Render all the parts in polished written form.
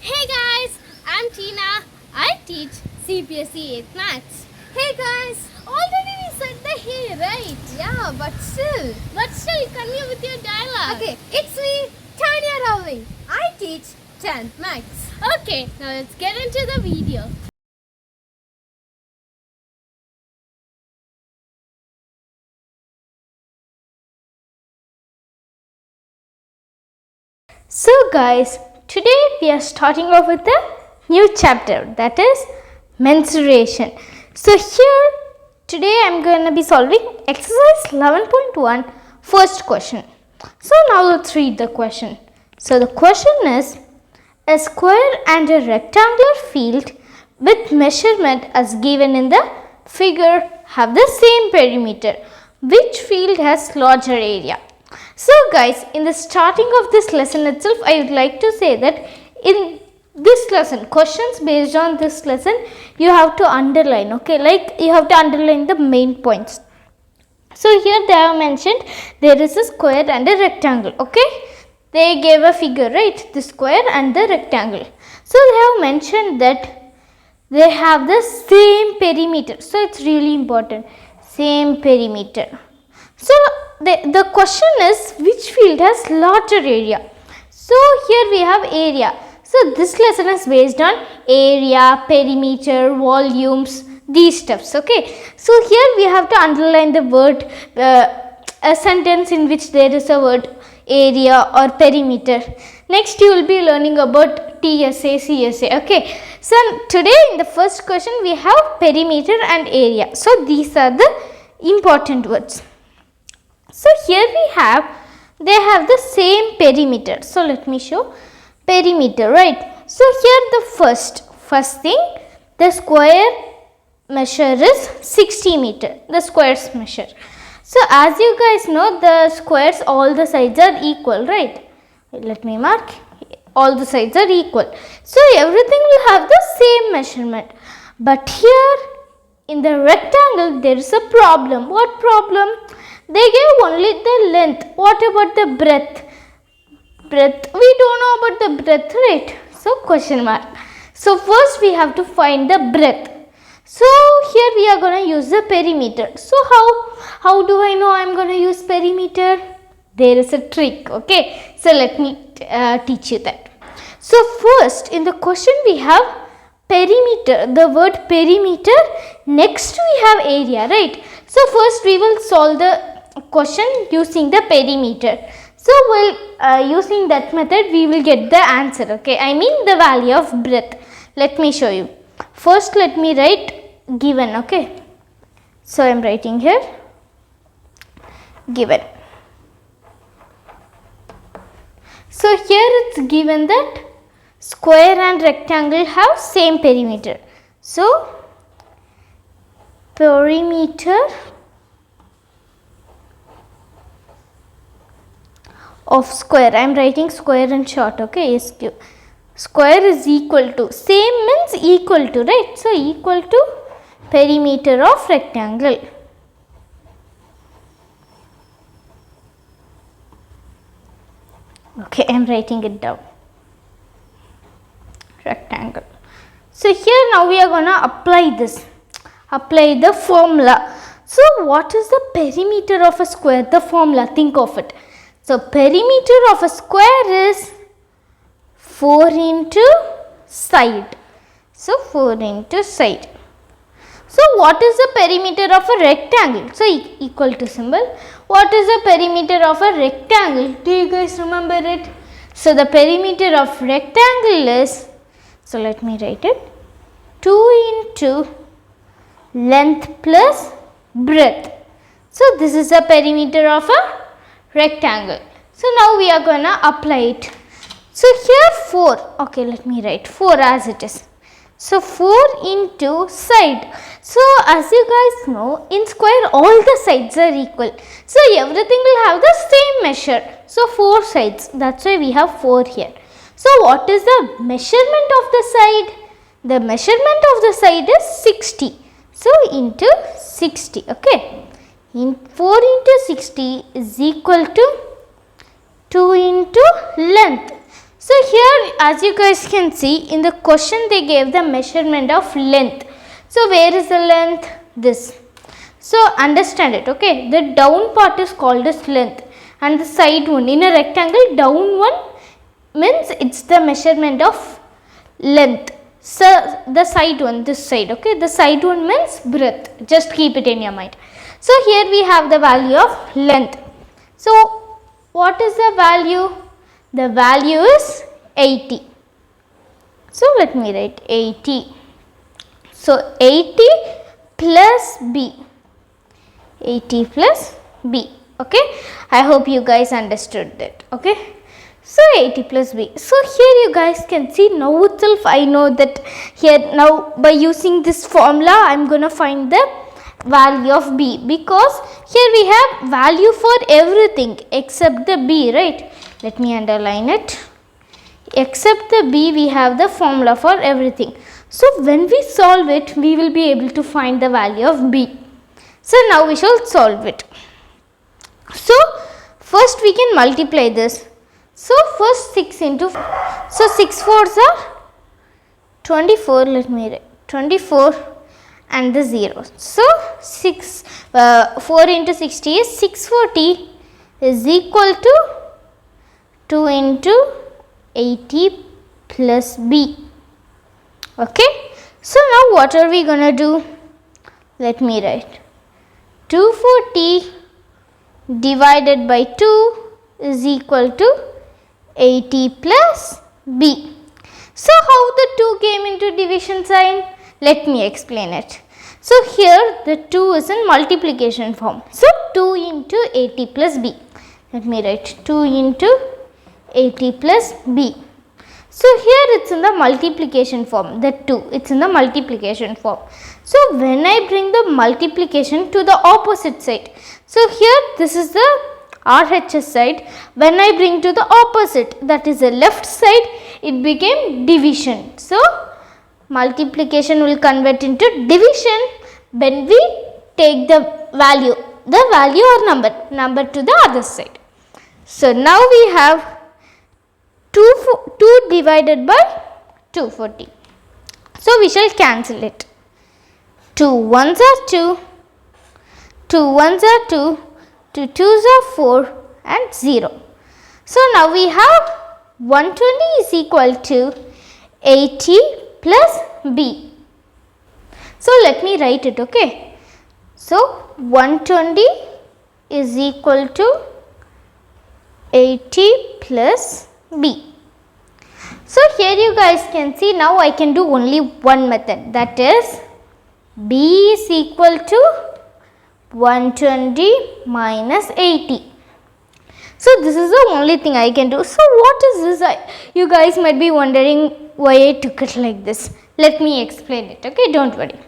Hey guys, I'm Tina. I teach CBSE 8th Maths. Hey guys, already we said the hey, right? Yeah, but still, continue with your dialogue. Okay, it's me, Tanya Ravi. I teach 10th Maths. Okay, now let's get into the video. So guys, today we are starting off with a new chapter, that is mensuration. So here today I am going to be solving exercise 11.1 first question. So now let's read the question. So the question is, a square and a rectangular field with measurement as given in the figure have the same perimeter. Which field has larger area? So guys, in the starting of this lesson itself, I would like to say that in this lesson, questions based on this lesson, you have to underline, okay, like you have to underline the main points. So here they have mentioned there is a square and a rectangle, okay. They gave a figure, right, the square and the rectangle. So they have mentioned that they have the same perimeter. So it's really important, same perimeter. So the question is, which field has larger area? So here we have area. So this lesson is based on area, perimeter, volumes, these stuffs, okay. So here we have to underline the word, a sentence in which there is a word area or perimeter. Next you will be learning about TSA, CSA, okay. So today in the first question we have perimeter and area. So these are the important words. So here they have the same perimeter. So let me show perimeter, right. So here the first thing, the square measure is 60 meter, the squares measure. So as you guys know, the squares, all the sides are equal, right. Let me mark, all the sides are equal. So everything will have the same measurement. But here in the rectangle there is a problem. What problem? They gave only the length. What about the breadth? Breadth, we don't know about the breadth, right? So question mark. So first we have to find the breadth. So here we are going to use the perimeter. So how do I know I am going to use perimeter? There is a trick, okay. So let me teach you that. So first in the question we have perimeter, the word perimeter, next we have area, right. So first we will solve the question using the perimeter. So while using that method we will get the answer, okay. I mean the value of breadth. Let me show you. First let me write given, okay. So I am writing here given. So here it's given that square and rectangle have same perimeter. So perimeter of square, I am writing square in short, okay. SQ. Square is equal to, same means equal to, right. So equal to perimeter of rectangle. Okay, I am writing it down. Rectangle. So here now we are going to apply this. Apply the formula. So what is the perimeter of a square? The formula, think of it. So perimeter of a square is 4 into side. So 4 into side. So what is the perimeter of a rectangle? So equal to symbol. What is the perimeter of a rectangle? Do you guys remember it? So the perimeter of rectangle is, so let me write it, 2 into length plus breadth. So this is the perimeter of a rectangle. So now we are going to apply it. So here 4, okay, let me write 4 as it is. So 4 into side. So as you guys know, in square all the sides are equal. So everything will have the same measure. So 4 sides, that's why we have 4 here. So what is the measurement of the side? The measurement of the side is 60. So into 60, okay. In 4 into 60 is equal to 2 into length. So So here, as you guys can see, in the question they gave the measurement of length. So where is the length? This. So understand it, okay. The down part is called as length and the side one. In a rectangle, down one means it's the measurement of length. So the side one, this side, okay. The side one means breadth. Just keep it in your mind. So here we have the value of length. So what is the value? The value is 80. So let me write 80. So 80 plus B. 80 plus B. Okay. I hope you guys understood that. Okay. So 80 plus B. So here you guys can see now itself I know that here now by using this formula I am going to find the value of B, because here we have value for everything except the B, right? Let me underline it. Except the B we have the formula for everything. So when we solve it we will be able to find the value of B. So now we shall solve it. So first we can multiply this. So first 6 into, so 6 fours are 24, let me write 24 and the 0. So 4 into 60 is 640 is equal to 2 into 80 plus B. Okay. So now what are we going to do? Let me write 240 divided by 2 is equal to 80 plus B. So how the 2 came into division sign? Let me explain it. So here the 2 is in multiplication form. So 2 into 80 plus B. Let me write 2 into 80 plus B. So here it's in the multiplication form, the 2, it's in the multiplication form. So when I bring the multiplication to the opposite side, so here this is the RHS side, when I bring to the opposite, that is the left side, it became division. So multiplication will convert into division when we take the value or number to the other side. So now we have 2 divided by 240. So we shall cancel it. 2 ones are 2, 2 ones are 2, 2 twos are 4 and 0. So now we have 120 is equal to 80 plus B. So let me write it, okay. So 120 is equal to 80 plus B. So here you guys can see now I can do only one method, that is B is equal to 120 minus 80. So this is the only thing I can do. So what is this? You guys might be wondering why I took it like this. Let me explain it, okay, don't worry.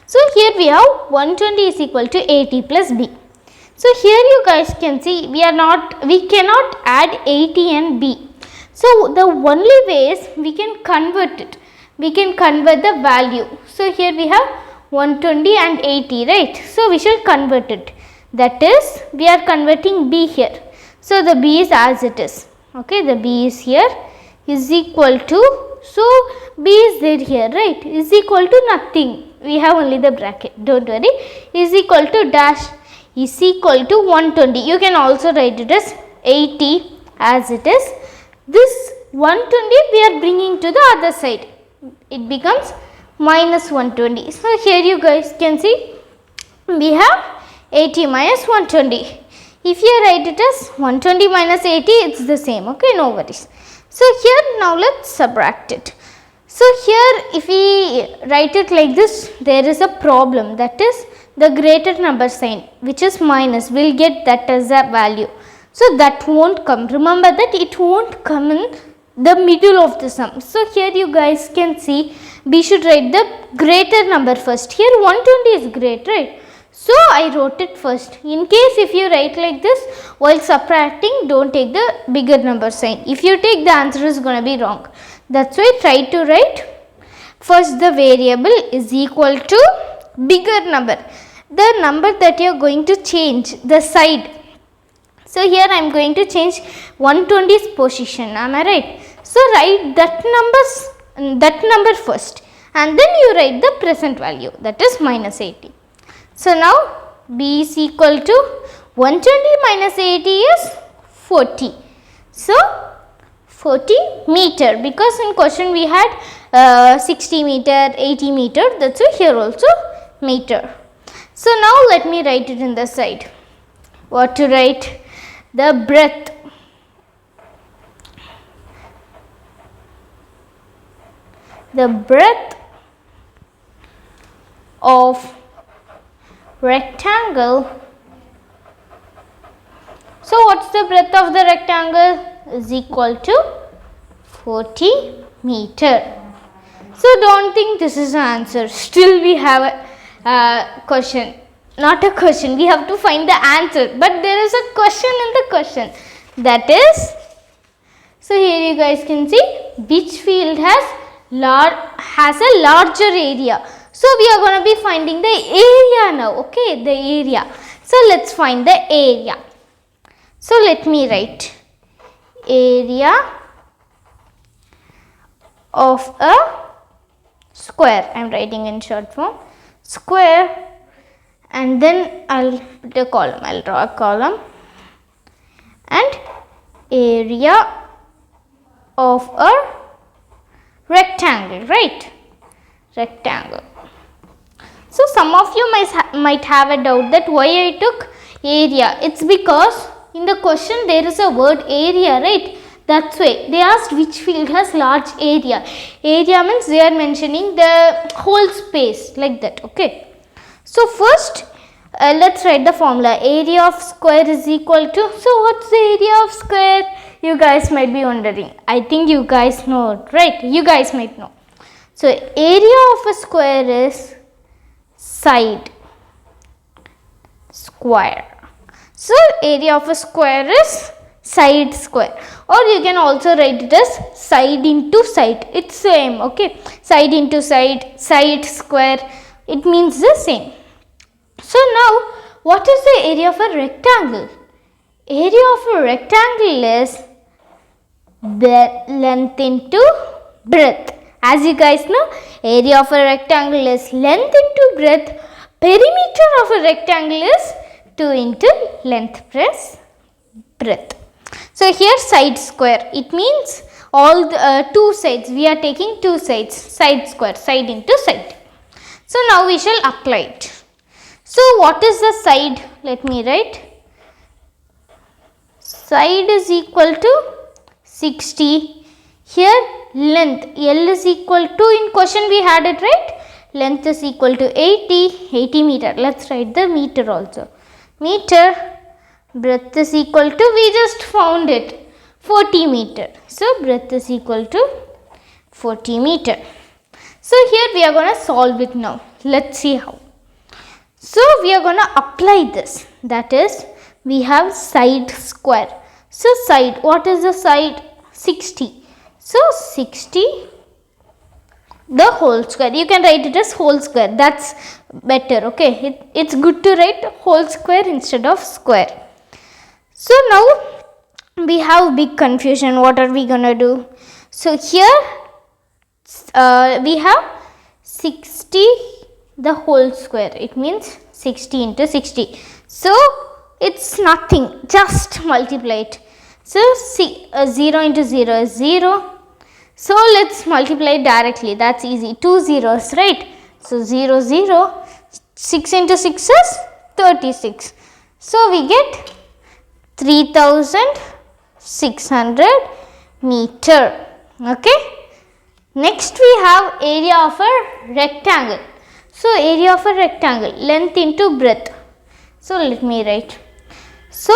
So here we have 120 is equal to 80 plus B. So here you guys can see we cannot add 80 and B. So the only way is we can convert it. We can convert the value. So here we have 120 and 80, right? So we shall convert it. That is, we are converting B here. So the B is as it is. Okay, the B is here is equal to, so B is there here, right? Is equal to nothing. We have only the bracket. Don't worry. Is equal to dash is equal to 120. You can also write it as 80 as it is. This 120 we are bringing to the other side. It becomes minus 120. So here you guys can see we have 80 minus 120. If you write it as 120 minus 80, it's the same. Okay, no worries. So here now let's subtract it. So here if we write it like this, there is a problem, that is the greater number sign, which is minus, will get that as a value. So that won't come. Remember that it won't come in the middle of the sum. So here you guys can see we should write the greater number first. Here 120 is great, right? So I wrote it first. In case if you write like this while subtracting, don't take the bigger number sign. If you take, the answer is going to be wrong. That's why try to write first the variable is equal to bigger number, the number that you are going to change, the side. So here I am going to change 120's position. Am I right? So write that number first, and then you write the present value, that is minus 80. So now B is equal to 120 minus 80 is 40. So 40 meter, because in question we had 60 meter, 80 meter, that's why here also meter. So now let me write it in the side. What to write? The breadth. The breadth of rectangle. So what's the breadth of the rectangle? Is equal to 40 meter. So don't think this is the answer. Still we have a question. Not a question. We have to find the answer. But there is a question in the question. That is, so here you guys can see which field has a larger area. So we are going to be finding the area now. Okay, the area. So let's find the area. So let me write area of a square. I am writing in short form. Square, and then I'll put a column. I'll draw a column. And area of a rectangle, right? Rectangle. So some of you might have a doubt that why I took area. It's because in the question there is a word area, right? That's why they asked which field has large area. Area means they are mentioning the whole space, like that. Okay. So first let's write the formula. Area of square is equal to, so what's the area of square? You guys might be wondering. I think you guys know, right? You guys might know. So area of a square is side square. So area of a square is side square, or you can also write it as side into side. It's same, okay? Side into side, side square. It means the same. So now, what is the area of a rectangle? Area of a rectangle is the length into breadth. As you guys know, area of a rectangle is length into breadth. Perimeter of a rectangle is 2 into length plus breadth. So here side square, it means all the two sides. We are taking two sides, side square, side into side. So now we shall apply it. So what is the side? Let me write. Side is equal to 60. Here length, L is equal to, in question we had it, right? Length is equal to 80 meter. Let's write the meter also. Meter, breadth is equal to, we just found it, 40 meter. So breadth is equal to 40 meter. So here we are going to solve it now. Let's see how. So we are going to apply this. That is, we have side square. So side, what is the side? 60. So 60 the whole square. You can write it as whole square. That's better. Okay, it's good to write whole square instead of square. So now we have big confusion. What are we gonna do? So here we have 60 the whole square. It means 60 into 60. So it's nothing. Just multiply it. So 0 into 0 is 0. So let's multiply directly. That's easy. 2 zeros, right? So 0, 0. 6 into 6 is 36. So we get 3600 meter. Okay. Next we have area of a rectangle. So area of a rectangle, length into breadth. So let me write. So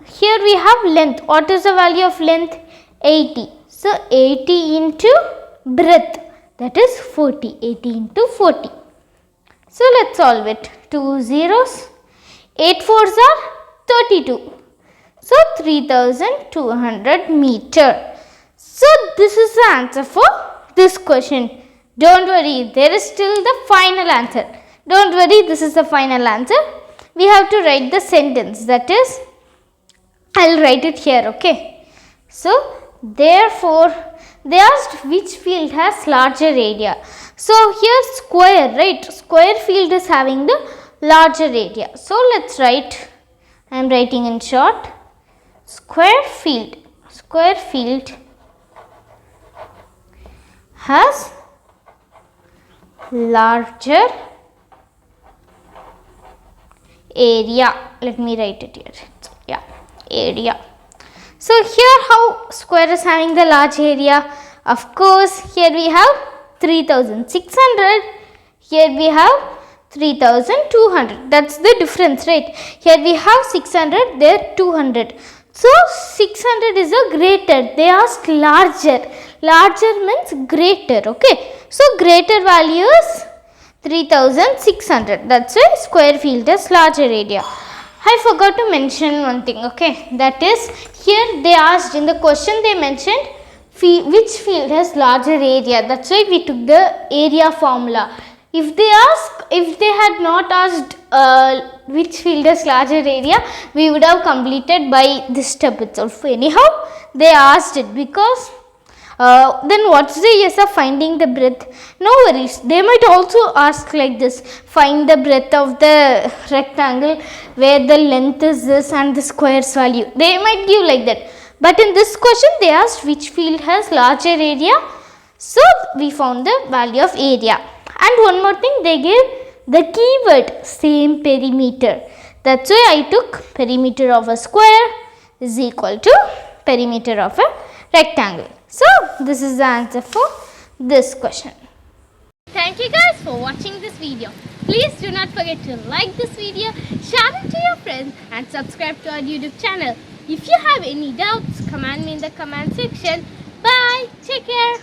here we have length. What is the value of length? 80. So 80 into breadth, that is 40. 80 into 40. So let's solve it. 2 zeros. 8 fours are 32. So 3200 meter. So this is the answer for this question. Don't worry, there is still the final answer. Don't worry, this is the final answer. We have to write the sentence. That is, I'll write it here, okay. So therefore they asked which field has larger area. So here square, right? Square field is having the larger area. So let's write, I am writing in short, square field has larger area. Let me write it here. Yeah, area. So here how square is having the large area? Of course, here we have 3600. Here we have 3200. That's the difference, right? Here we have 600, there 200. So 600 is a greater. They asked larger. Larger means greater. Okay. So greater value is 3600. That's why square field has larger area. I forgot to mention one thing. Okay. That is, here they asked in the question, they mentioned which field has larger area. That's why we took the area formula. If they had not asked which field has larger area, we would have completed by this step itself. Anyhow, they asked it because then what's the use of finding the breadth? No worries. They might also ask like this: find the breadth of the rectangle where the length is this and the square's value. They might give like that. But in this question, they asked which field has larger area. So we found the value of area. And one more thing, they gave the keyword same perimeter. That's why I took perimeter of a square is equal to perimeter of a rectangle. So this is the answer for this question. Thank you guys for watching this video. Please do not forget to like this video, share it to your friends and subscribe to our YouTube channel. If you have any doubts, comment me in the comment section. Bye. Take care.